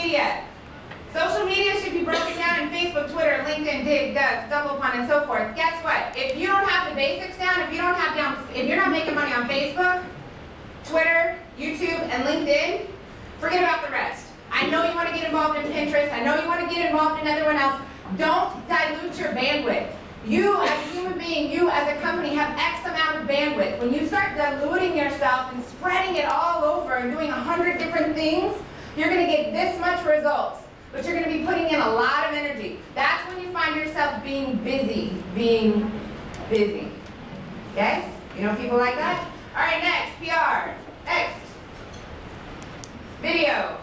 media. Social media should be broken down in Facebook, Twitter, LinkedIn, Dig, Dug, StumbleUpon, and so forth. Guess what? If you don't have the basics down, if you're not making money on Facebook, Twitter, YouTube, and LinkedIn, forget about the rest. I know you want to get involved in Pinterest. I know you want to get involved in everyone else. Don't dilute your bandwidth. You as a human being, you as a company have X amount of bandwidth. When you start diluting yourself and spreading it all over and doing 100 different things, you're going to get this much results. But you're going to be putting in a lot of energy. That's when you find yourself being busy. Yes? You know people like that? All right, next, PR. Next. Video.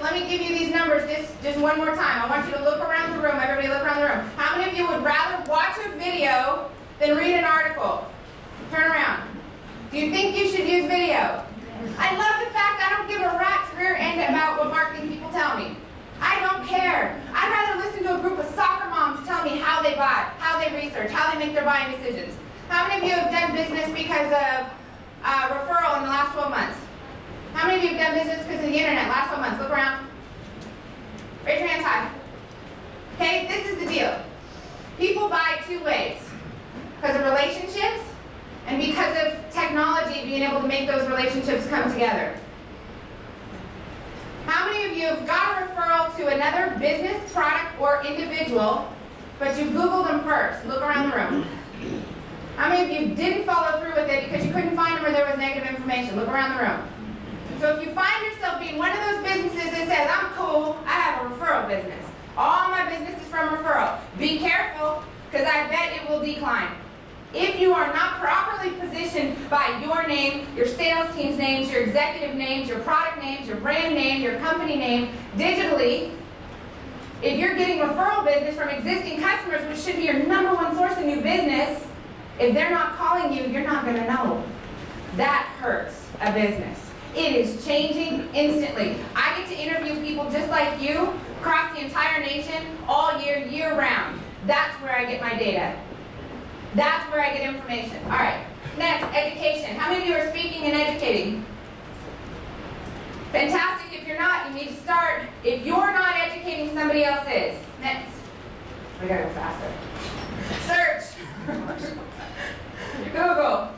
Let me give you these numbers just one more time. I want you to look around the room. Everybody look around the room. How many of you would rather watch a video than read an article? Turn around. Do you think you should use video? I love the fact I don't give a rat's rear end about what marketing people tell me. I don't care. I'd rather listen to a group of soccer moms tell me how they buy, how they research, how they make their buying decisions. How many of you have done business because of referral in the last 12 months? How many of you have done business because of the internet last 12 months? Look around. Raise your hands high. Okay, this is the deal. People buy two ways. Because of relationships and because of technology being able to make those relationships come together. How many of you have got a referral to another business, product, or individual, but you Googled them first? Look around the room. How many of you didn't follow through with it because you couldn't find them or there was negative information? Look around the room. So if you find yourself being one of those businesses that says, I'm cool, I have a referral business. All my business is from referral. Be careful, because I bet it will decline. If you are not properly positioned by your name, your sales team's names, your executive names, your product names, your brand name, your company name, digitally, if you're getting referral business from existing customers, which should be your #1 source of new business, if they're not calling you, you're not going to know. That hurts a business. It is changing instantly. I get to interview people just like you across the entire nation all year, year round. That's where I get my data. That's where I get information. All right, next, education. How many of you are speaking and educating? Fantastic. If you're not, you need to start. If you're not educating, somebody else is. Next. We gotta go faster. Search. Google.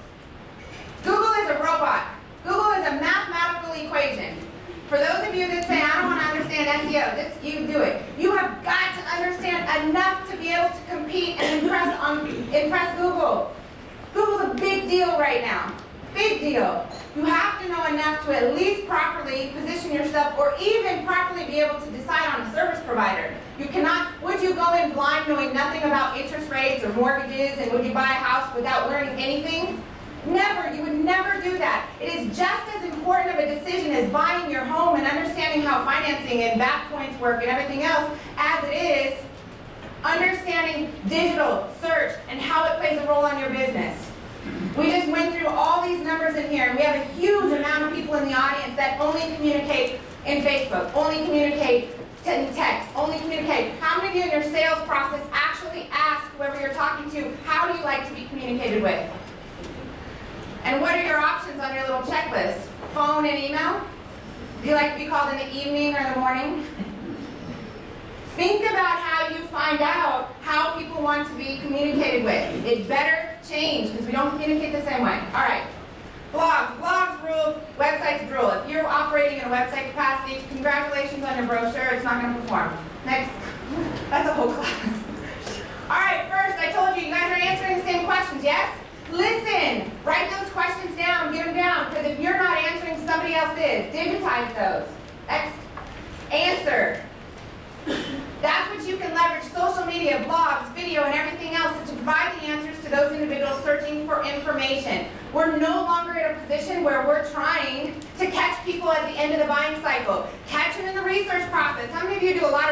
Google is a robot. Google is a mathematical equation. For those of you that say, I don't want to understand SEO, just you do it. You have got to understand enough to be able to compete and impress Google. Google's a big deal right now. Big deal. You have to know enough to at least properly position yourself or even properly be able to decide on a service provider. You cannot, would you go in blind knowing nothing about interest rates or mortgages, and would you buy a house without learning anything? Never. You would never do that. It is just as important of a decision as buying your home and understanding how financing and back points work and everything else as it is understanding digital, search, and how it plays a role on your business. We just went through all these numbers in here, and we have a huge amount of people in the audience that only communicate in Facebook, only communicate in text, only communicate. How many of you in your sales process actually ask whoever you're talking to, how do you like to be communicated with? And what are your options on your little checklist? Phone and email? Do you like to be called in the evening or the morning? Think about how you find out how people want to be communicated with. It better change because we don't communicate the same way. All right. Blogs. Blogs rule, websites rule. If you're operating in a website capacity, congratulations on your brochure. It's not going to perform. Next. That's a whole class. All right. First, I told you, you guys are answering the same questions, yes? Listen. Write those questions down. Get them down. Because if you're not answering, somebody else is. Digitize those. Next. Answer. That's what you can leverage social media, blogs, video, and everything else to provide the answers to those individuals searching for information. We're no longer in a position where we're trying to catch people at the end of the buying cycle. Catch them in the research process. How many of you do a lot of